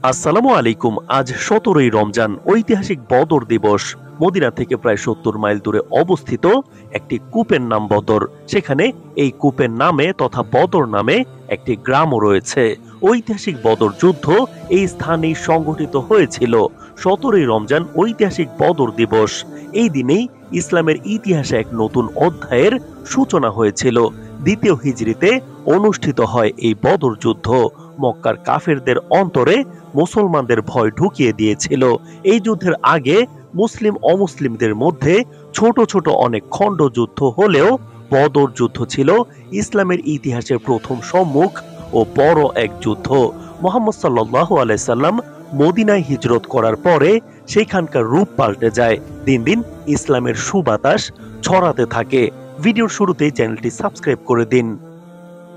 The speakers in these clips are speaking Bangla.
আসসালামু আলাইকুম। আজ ১৭ই রমজান, ঐতিহাসিক বদর দিবস। মদিনা থেকে প্রায় ৭০ মাইল দূরে অবস্থিত একটি কূপের নাম বদর। সেখানে এই কূপের নামে তথা বদর নামে একটি গ্রামও রয়েছে। ঐতিহাসিক বদর যুদ্ধ এই স্থানেই সংঘটিত হয়েছিল। ১৭ই রমজান ঐতিহাসিক বদর দিবস। এই দিনেই ইসলামের ইতিহাসে এক নতুন অধ্যায়ের সূচনা হয়েছিল। দ্বিতীয় হিজরিতে অনুষ্ঠিত হয় এই বদর যুদ্ধ। মক্কার কাফেরদের অন্তরে মুসলমানদের ভয় ঢুকিয়ে দিয়েছিল। এই যুদ্ধের আগে মুসলিম অমুসলিমদের মধ্যে ছোট ছোট অনেক খণ্ড যুদ্ধ হলেও বদর যুদ্ধ ছিল ইসলামের ইতিহাসের প্রথম সম্মুখ ও বড় এক যুদ্ধ। মুহাম্মদ সাল্লাল্লাহু আলাইহি সাল্লাম মদিনায় হিজরত করার পরে সেখানকার রূপ পাল্টে যায়। দিন দিন ইসলামের সুবাতাস ছড়াতে থাকে। ভিডিওর শুরুতেই চ্যানেলটি সাবস্ক্রাইব করে দিন।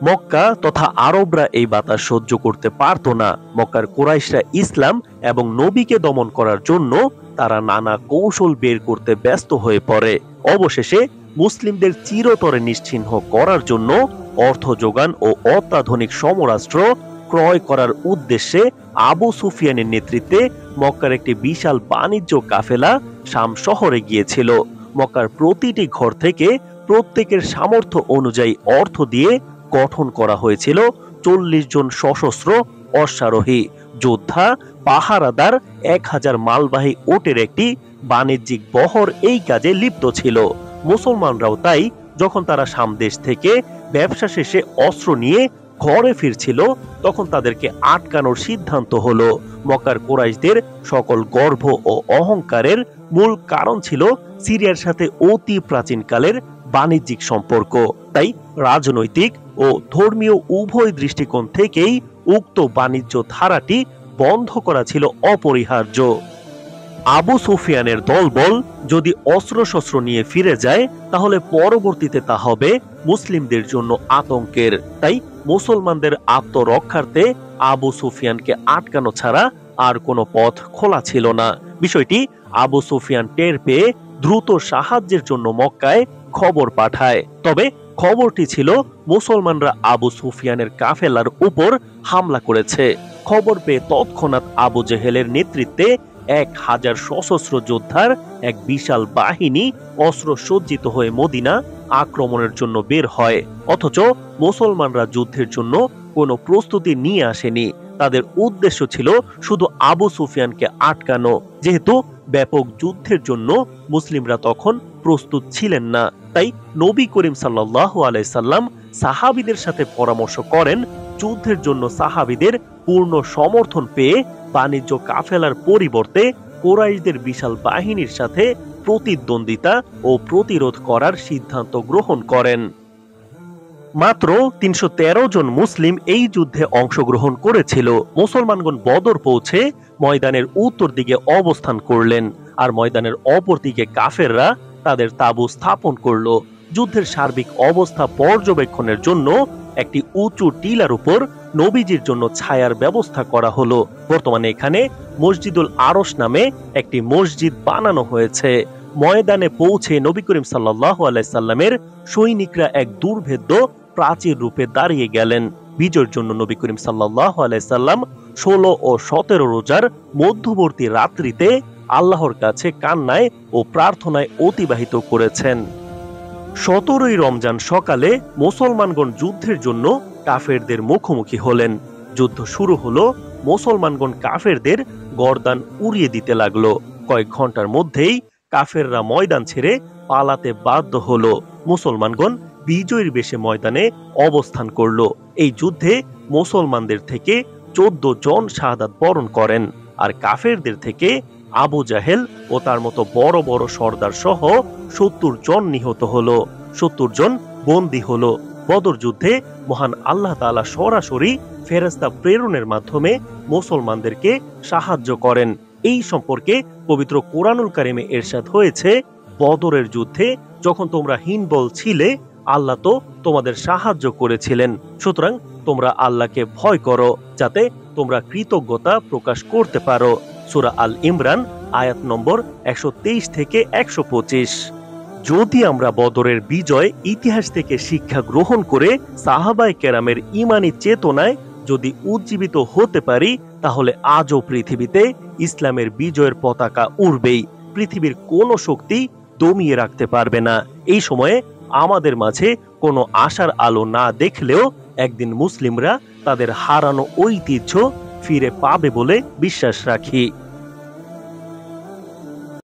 মক্কা তথা আরবরা এই বাতাস সহ্য করতে পারত না। মক্কার কুরাইশরা ইসলাম এবং নবীকে দমন করার জন্য তারা নানা কৌশল বের করতে ব্যস্ত হয়ে পড়ে। অবশেষে মুসলিমদের চিরতরে নিশ্চিহ্ন করার জন্য অর্থ যোগান ও অত্যাধুনিক সমরাস্ত্র ক্রয় করার উদ্দেশ্যে আবু সুফিয়ানের নেতৃত্বে মক্কার একটি বিশাল বাণিজ্য কাফেলা শাম শহরে গিয়েছিল। মক্কার প্রতিটি ঘর থেকে প্রত্যেকের সামর্থ্য অনুযায়ী অর্থ দিয়ে গঠন করা হয়েছিল ৪০ জন সশস্ত্র অশ্বারোহী যোদ্ধা পাহারাদার ১০০০ মালবাহী ওটের একটি বাণিজ্যিক বহর এই কাজে লিপ্ত ছিল। মুসলমানরাও তাই যখন তারা সামদেশ থেকে ব্যবসা শেষে অস্ত্র নিয়ে ঘরে ফিরছিল তখন তাদেরকে আটকানোর সিদ্ধান্ত হলো। মক্কার কুরাইশদের সকল গর্ব ও অহংকারের মূল কারণ ছিল সিরিয়ার সাথে অতি প্রাচীনকালের বাণিজ্যিক সম্পর্ক। তাই রাজনৈতিক ও ধর্মীয় উভয় দৃষ্টিকোণ থেকেই উক্ত বাণিজ্য ধারাটি বন্ধ করা ছিল অপরিহার্য। আবু সুফিয়ানের দলবল যদি অস্ত্রশস্ত্র নিয়ে ফিরে যায় তাহলে পরবর্তীতে তা হবে মুসলিমদের জন্য আতঙ্কের। তাই মুসলমানদের আত্মরক্ষার্থে আবু সুফিয়ানকে আটকানো ছাড়া আর কোনো পথ খোলা ছিল না। বিষয়টি আবু সুফিয়ান টের পেয়ে দ্রুত সাহায্যের জন্য মক্কায় খবর পাঠায়। তবে খবরটি ছিল মুসলমানরা আবু সুফিয়ানের কাফেলার উপর হামলা করেছে। খবর পেয়ে তৎক্ষণাৎ আবু জেহেলের নেতৃত্বে ১০০০ সশস্ত্র যোদ্ধার এক বিশাল বাহিনী অস্ত্র সজ্জিত হয়ে মদিনা আক্রমণের জন্য বের হয়। অথচ মুসলমানরা যুদ্ধের জন্য কোনো প্রস্তুতি নিয়ে আসেনি। তাদের উদ্দেশ্য ছিল শুধু আবু সুফিয়ানকে আটকানো। যেহেতু ব্যাপক যুদ্ধের জন্য মুসলিমরা তখন প্রস্তুত ছিলেন না, তাই নবী করিম সাল্লাল্লাহু আলাইহি সাল্লাম সাহাবীদের সাথে পরামর্শ করেন যুদ্ধের জন্য সাহাবীদের পূর্ণ সমর্থন পেয়ে বাণিজ্য কাফেলার পরিবর্তে কুরাইশদের বিশাল বাহিনীর সাথে প্রতিদ্বন্দ্বিতা ও প্রতিরোধ করার সিদ্ধান্ত গ্রহণ করেন। মাত্র ৩১৩ জন মুসলিম এই যুদ্ধে অংশগ্রহণ করেছিল। মুসলমানগণ বদর পৌঁছে ময়দানের উত্তর দিকে অবস্থান করলেন, আর ময়দানের অপর দিকে কাফেররা তাদের তাঁবু স্থাপন করল। যুদ্ধের সার্বিক অবস্থা পর্যবেক্ষণের জন্য একটি উঁচু টিলার উপর নবীজির জন্য ছায়ার ব্যবস্থা করা হলো। বর্তমানে এখানে মসজিদুল আরশ নামে একটি মসজিদ বানানো হয়েছে। ময়দানে পৌঁছে নবী করিম সাল্লাল্লাহু আলাইহি সাল্লামের সৈনিকরা এক দুর্ভেদ্য প্রাচীর রূপে দাঁড়িয়ে গেলেন। বিজয়ের জন্য নবী করিম সাল্লাল্লাহু আলাইহি সাল্লাম ১৬ ও ১৭ রোজার মধ্যবর্তী রাত্রিতে আল্লাহর কাছে কান্নায় ও প্রার্থনায় অতিবাহিত করেছেন। ১৭ই রমজান সকালে মুসলমানগণ যুদ্ধের জন্য কাফেরদের মুখোমুখি হলেন। যুদ্ধ শুরু হলো। মুসলমানগণ কাফেরদের গর্দান উড়িয়ে দিতে লাগলো। কয়েক ঘন্টার মধ্যেই কাফেররা ময়দান ছেড়ে পালাতে বাধ্য হলো। মুসলমানগণ বিজয়ীর বেশে ময়দানে অবস্থান করলো। এই যুদ্ধে মুসলমানদের থেকে ১৪ জন শাহাদাত বরণ করেন, আর কাফেরদের থেকে আবু জাহেল ও তার মতো বড় বড় সর্দার সহ ৭০ জন নিহত হলো, ৭০ জন বন্দী হলো। বদর যুদ্ধে মহান আল্লাহ তাআলা সরাসরি ফেরেশতা প্রেরণের মাধ্যমে মুসলমানদেরকে সাহায্য করেন। এই সম্পর্কে পবিত্র কোরআনুল কারিমে ইরশাদ হয়েছে, বদরের যুদ্ধে যখন তোমরা হীনবল ছিলে আল্লাহ তো তোমাদের সাহায্য করেছিলেন। সুতরাং তোমরা আল্লাহকে ভয় করো যাতে তোমরা কৃতজ্ঞতা প্রকাশ করতে পারো। সূরা আল ইমরান আয়াত নম্বর ১২৩ থেকে ১২৫। যদি আমরা বদরের বিজয় ইতিহাস থেকে শিক্ষা গ্রহণ করে সাহাবায়ে কেরামের ঈমানী চেতনায় যদি উজ্জীবিত হতে পারি তাহলে আজও পৃথিবীতে ইসলামের বিজয়ের পতাকা উড়বেই। পৃথিবীর কোনো শক্তি দমিয়ে রাখতে পারবে না। এই সময়ে আমাদের মাঝে কোনো আশার আলো না দেখলেও একদিন মুসলিমরা তাদের হারানো ঐতিহ্য ফিরে পাবে বলে বিশ্বাস রাখি।